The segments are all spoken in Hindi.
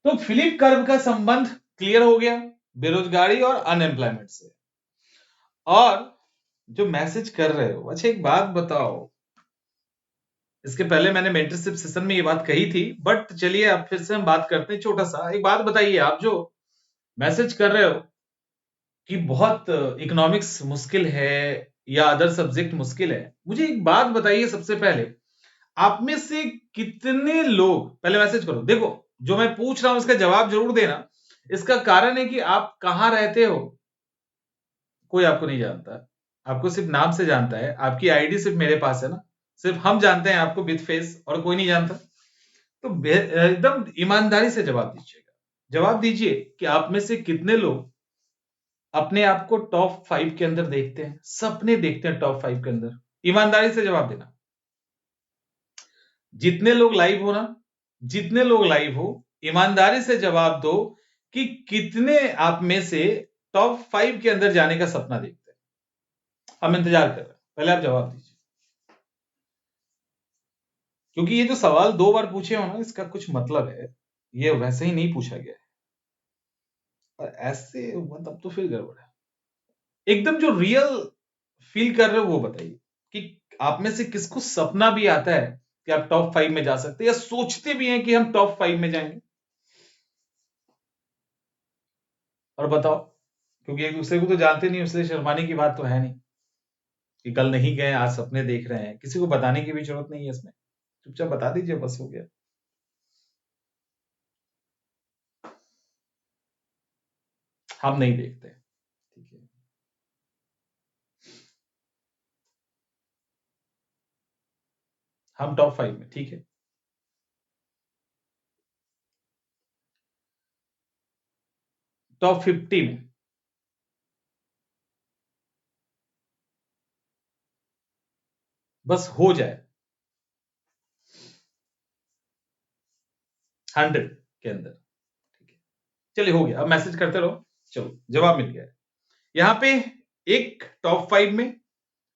तो फिलिप कर्व का संबंध क्लियर हो गया बेरोजगारी और अनएम्प्लॉयमेंट से। और जो मैसेज कर रहे हो, अच्छा एक बात बताओ, इसके पहले मैंने मेंटरशिप सेशन में ये बात कही थी, बट चलिए अब फिर से हम बात करते हैं। छोटा सा एक बात बताइए, आप जो मैसेज कर रहे हो कि बहुत इकोनॉमिक्स मुश्किल है या अदर सब्जेक्ट मुश्किल है, मुझे एक बात बताइए सबसे पहले, आप में से कितने लोग, पहले मैसेज करो, देखो जो मैं पूछ रहा हूं इसका जवाब जरूर देना। इसका कारण है कि आप कहां रहते हो, कोई आपको नहीं जानता, आपको सिर्फ नाम से जानता है, आपकी आईडी सिर्फ मेरे पास है ना, सिर्फ हम जानते हैं आपको विथ फेस, और कोई नहीं जानता। तो एकदम ईमानदारी से जवाब दीजिएगा, जवाब दीजिए कि आप में से कितने लोग अपने आप को टॉप 5 के अंदर देखते हैं, सपने देखते हैं टॉप 5 के अंदर। ईमानदारी से जवाब देना। जितने लोग लाइव हो ना, जितने लोग लाइव हो, ईमानदारी से जवाब दो कि कितने आप में से टॉप 5 के अंदर जाने का सपना देखते हैं। हम इंतजार कर रहे हैं, पहले आप जवाब दीजिए, क्योंकि ये जो सवाल 2 बार पूछे हो ना, इसका कुछ मतलब है, ये वैसे ही नहीं पूछा गया है, और ऐसे हुआ तब तो फिर गड़बड़ है। एकदम जो रियल फील कर रहे हो वो बताइए कि आप में से किसको सपना भी आता है कि आप टॉप 5 में जा सकते हैं, या सोचते भी हैं कि हम टॉप 5 में जाएंगे। और बताओ, क्योंकि एक दूसरे को तो जानते नहीं, इसलिए शर्माने की बात तो है नहीं कि कल नहीं गए आज सपने देख रहे हैं, किसी को बताने की भी जरूरत नहीं है इसमें, चुपचाप बता दीजिए, बस हो गया। हम नहीं देखते, ठीक है। हम टॉप 5 में, ठीक है। टॉप 50 में, बस हो जाए 100 के अंदर, ठीक है। चलिए हो गया, अब मैसेज करते रहो, चलो जवाब मिल गया है। यहां पे एक टॉप 5 में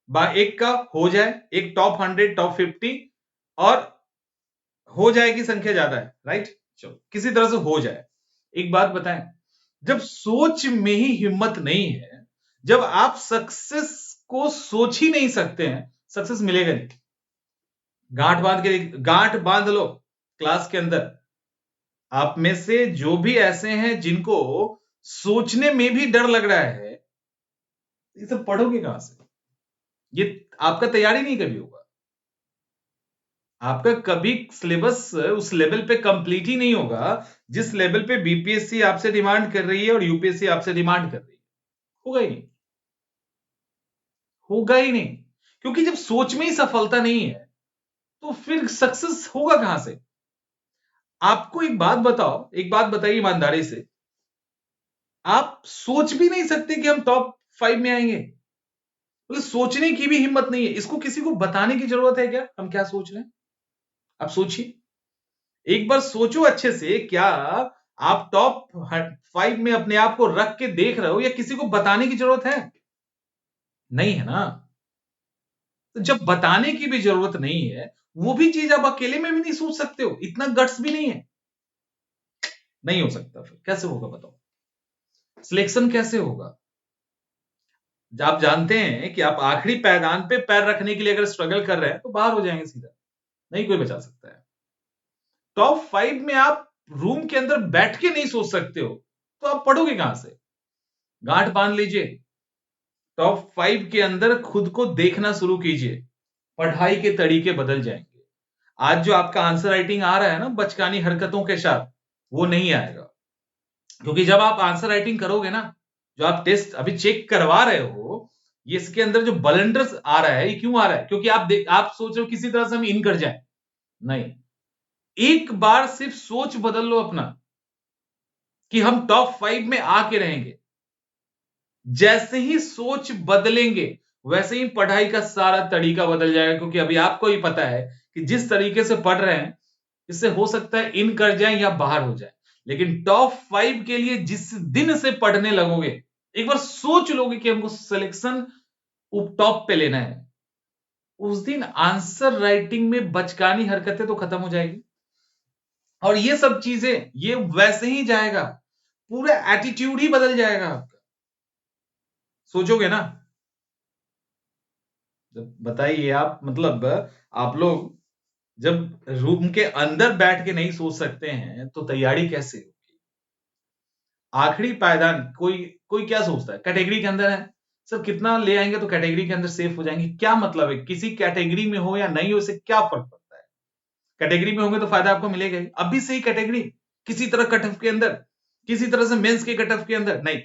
एक का हो जाए, एक टॉप 100 टॉप 50, और हो जाए की संख्या ज्यादा है, राइट। चलो किसी तरह से हो जाए। एक बात बताएं, जब सोच में ही हिम्मत नहीं है, जब आप सक्सेस को सोच ही नहीं सकते हैं, सक्सेस मिलेगा नहीं। गांठ बांध लो क्लास के अंदर। आप में से जो भी ऐसे हैं जिनको सोचने में भी डर लग रहा है, ये सब पढ़ोगे कहां से? ये आपका तैयारी नहीं कभी होगा, आपका कभी सिलेबस उस लेवल पे कंप्लीट ही नहीं होगा जिस लेवल पे बीपीएससी आपसे डिमांड कर रही है और यूपीएससी आपसे डिमांड कर रही है। होगा ही नहीं, होगा ही नहीं, क्योंकि जब सोच में ही सफलता नहीं है तो फिर सक्सेस होगा कहां से? आपको एक बात बताओ, एक बात बताइए ईमानदारी से, आप सोच भी नहीं सकते कि हम टॉप 5 में आएंगे, मतलब सोचने की भी हिम्मत नहीं है। इसको किसी को बताने की जरूरत है क्या, हम क्या सोच रहे हैं? आप सोचिए, एक बार सोचो अच्छे से, क्या आप टॉप 5 में अपने आप को रख के देख रहे हो, या किसी को बताने की जरूरत है? नहीं है ना। तो जब बताने की भी जरूरत नहीं है, वो भी चीज आप अकेले में भी नहीं सोच सकते हो, इतना गट्स भी नहीं है, नहीं हो सकता। फिर कैसे होगा बताओ, सिलेक्शन कैसे होगा? आप जानते हैं कि आप आखिरी पायदान पे पैर रखने के लिए अगर स्ट्रगल कर रहे हैं तो बाहर हो जाएंगे सीधा, नहीं कोई बचा सकता है। टॉप 5 में आप रूम के अंदर बैठ के नहीं सोच सकते हो, तो आप पढ़ोगे कहां से? गांठ बांध लीजिए, टॉप 5 के अंदर खुद को देखना शुरू कीजिए, पढ़ाई के तरीके बदल जाएंगे। आज जो आपका आंसर राइटिंग आ रहा है ना बचकानी हरकतों के साथ, वो नहीं आएगा, क्योंकि जब आप आंसर राइटिंग करोगे ना, जो आप टेस्ट अभी चेक करवा रहे हो, ये इसके अंदर जो ब्लंडर्स आ रहा है, ये क्यों आ रहा है? क्योंकि आप सोच रहे हो किसी तरह से हम इन कर जाए, नहीं। एक बार सिर्फ सोच बदल लो अपना कि हम टॉप 5 में आके रहेंगे। जैसे ही सोच बदलेंगे वैसे ही पढ़ाई का सारा तरीका बदल जाएगा, क्योंकि अभी आपको ही पता है कि जिस तरीके से पढ़ रहे हैं, इससे हो सकता है इन कर जाए या बाहर हो जाए, लेकिन टॉप 5 के लिए जिस दिन से पढ़ने लगोगे, एक बार सोच लोगे कि हमको सिलेक्शन टॉप पे लेना है, उस दिन आंसर राइटिंग में बचकानी हरकतें तो खत्म हो जाएगी। और ये सब चीजें ये वैसे ही जाएगा, पूरा एटीट्यूड ही बदल जाएगा आपका। सोचोगे ना, बताइए आप, मतलब आप लोग जब रूम के अंदर बैठ के नहीं सोच सकते हैं तो तैयारी कैसे होगी? आखिरी पायदान कोई कोई क्या सोचता है? कैटेगरी के अंदर है सर, कितना ले आएंगे तो कैटेगरी के अंदर सेफ हो जाएंगे। क्या मतलब है? किसी कैटेगरी में हो या नहीं हो, इससे क्या फर्क पड़ता है? कैटेगरी में होंगे तो फायदा आपको मिलेगा ही। अभी से ही कैटेगरी किसी तरह कट ऑफ के अंदर, किसी तरह से मेंस के कट ऑफ के अंदर नहीं।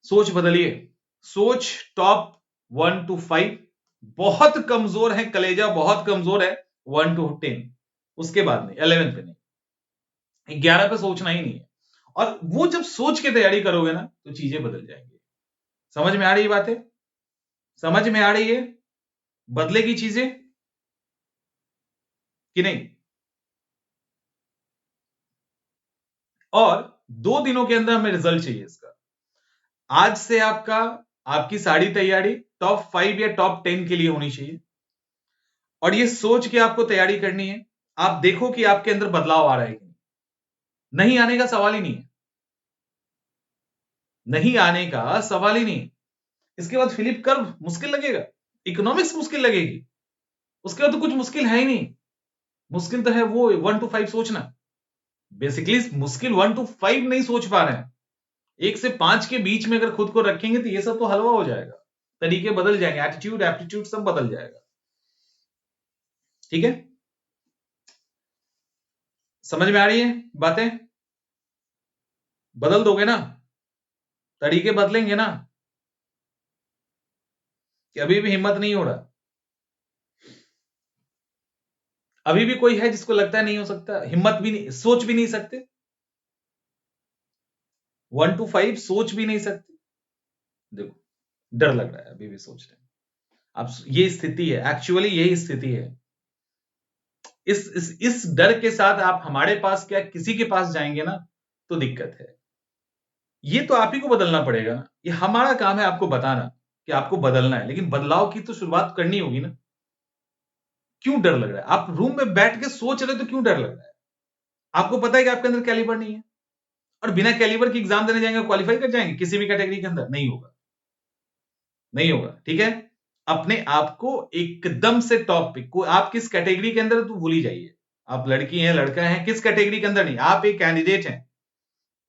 सोच बदलिए। सोच टॉप 1 to 5 बहुत कमजोर है, कलेजा बहुत कमजोर है 1 to 10, उसके बाद नहीं, 11 पे नहीं, 11 पे सोचना ही नहीं है। और वो जब सोच के तैयारी करोगे ना तो चीजें बदल जाएंगी। समझ में आ रही है बातें? समझ में आ रही है? बदलेगी चीजें कि नहीं? और 2 दिनों के अंदर हमें रिजल्ट चाहिए इसका। आज से आपकी सारी तैयारी टॉप 5 या टॉप 10 के लिए होनी चाहिए। और ये सोच के आपको तैयारी करनी है। आप देखो कि आपके अंदर बदलाव आ रहा है कि नहीं आने का सवाल ही नहीं है। नहीं आने का सवाल ही नहीं है। इसके बाद फिलिप कर्व मुश्किल लगेगा, इकोनॉमिक्स मुश्किल लगेगी, उसके बाद तो कुछ मुश्किल है ही नहीं। मुश्किल तो है वो 1 to 5 सोचना। बेसिकली मुश्किल 1 to 5 नहीं सोच पा रहे हैं। 1 से 5 के बीच में अगर खुद को रखेंगे तो ये सब तो हलवा हो जाएगा, तरीके बदल जाएंगे, एटीट्यूड एप्टीट्यूड सब बदल जाएगा। ठीक है, समझ में आ रही है बातें? बदल दोगे ना? तरीके बदलेंगे ना? कि अभी भी हिम्मत नहीं हो रहा? अभी भी कोई है जिसको लगता है नहीं हो सकता? हिम्मत भी नहीं, सोच भी नहीं सकते? 1 to 5 सोच भी नहीं सकते? देखो, डर लग रहा है, अभी भी सोच रहे हैं आप। ये स्थिति है, एक्चुअली यही स्थिति है। इस डर के साथ आप हमारे पास क्या किसी के पास जाएंगे ना तो दिक्कत है। ये तो आप ही को बदलना पड़ेगा ना। ये हमारा काम है आपको बताना कि आपको बदलना है, लेकिन बदलाव की तो शुरुआत करनी होगी ना। क्यों डर लग रहा है? आप रूम में बैठ के सोच रहे तो क्यों डर लग रहा है? आपको पता है कि आपके अंदर कैलिबर नहीं है, और बिना कैलिबर की एग्जाम देने जाएंगे, क्वालिफाई कर जाएंगे किसी भी कैटेगरी के अंदर? नहीं होगा, नहीं होगा। ठीक है, अपने आप को एकदम से टॉप पे को, आप किस कैटेगरी के अंदर तो भूल ही जाइए। आप लड़की हैं लड़का हैं, किस कैटेगरी के अंदर नहीं, आप एक कैंडिडेट हैं,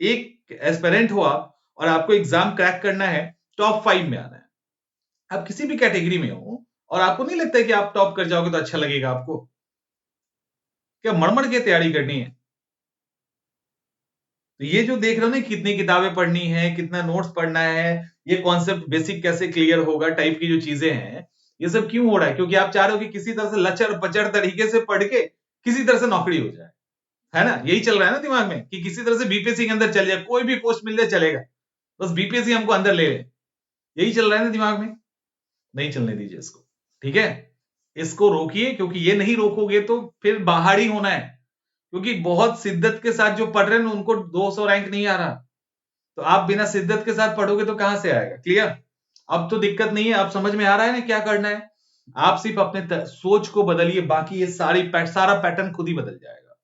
एक एस्पिरेंट हो आप, और आपको एग्जाम क्रैक करना है, टॉप 5 में आना है। आप किसी भी कैटेगरी में हो और आपको नहीं लगता है कि आप टॉप कर जाओगे तो अच्छा लगेगा आपको? क्या मड़मड़ के तैयारी करनी है? तो ये जो देख रहे हो ना, कितनी किताबें पढ़नी है, कितना नोट्स पढ़ना है, ये कॉन्सेप्ट बेसिक कैसे क्लियर होगा टाइप की जो चीजें हैं, ये सब क्यों हो रहा है? क्योंकि आप चाह रहे हो कि किसी तरह से लचर पचर तरीके से पढ़ के किसी तरह से नौकरी हो जाए, है ना? यही चल रहा है ना दिमाग में कि किसी तरह से बीपीएससी के अंदर चल जाए, कोई भी पोस्ट मिल जाए चलेगा, बस बीपीएससी हमको अंदर ले ले। यही चल रहा है ना दिमाग में। नहीं चलने दीजिए इसको, ठीक है? इसको रोकिए, क्योंकि ये नहीं रोकोगे तो फिर बाहर ही होना है। क्योंकि बहुत शिद्दत के साथ जो पढ़ रहे हैं उनको 200 रैंक नहीं आ रहा, तो आप बिना शिद्दत के साथ पढ़ोगे तो कहां से आएगा? क्लियर? अब तो दिक्कत नहीं है, अब समझ में आ रहा है ना क्या करना है। आप सिर्फ अपने सोच को बदलिए, बाकी ये सारा पैटर्न खुद ही बदल जाएगा,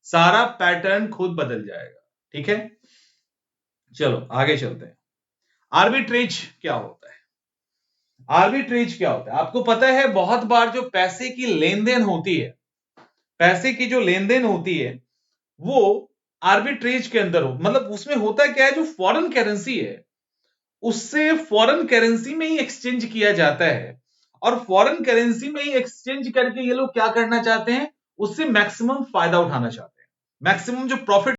सारा पैटर्न खुद बदल जाएगा। ठीक है, चलो आगे चलते हैं। आर्बिट्रेज क्या होता है? आर्बिट्रेज क्या होता है आपको पता है? बहुत बार जो पैसे की लेन देन होती है, पैसे की जो लेन देन होती है वो आर्बिट्रेज के अंदर हो, मतलब उसमें होता क्या है, जो फॉरेन करेंसी है उससे फॉरेन करेंसी में ही एक्सचेंज किया जाता है, और फॉरेन करेंसी में ही एक्सचेंज करके ये लोग क्या करना चाहते हैं, उससे मैक्सिमम फायदा उठाना चाहते हैं, मैक्सिमम जो प्रॉफिट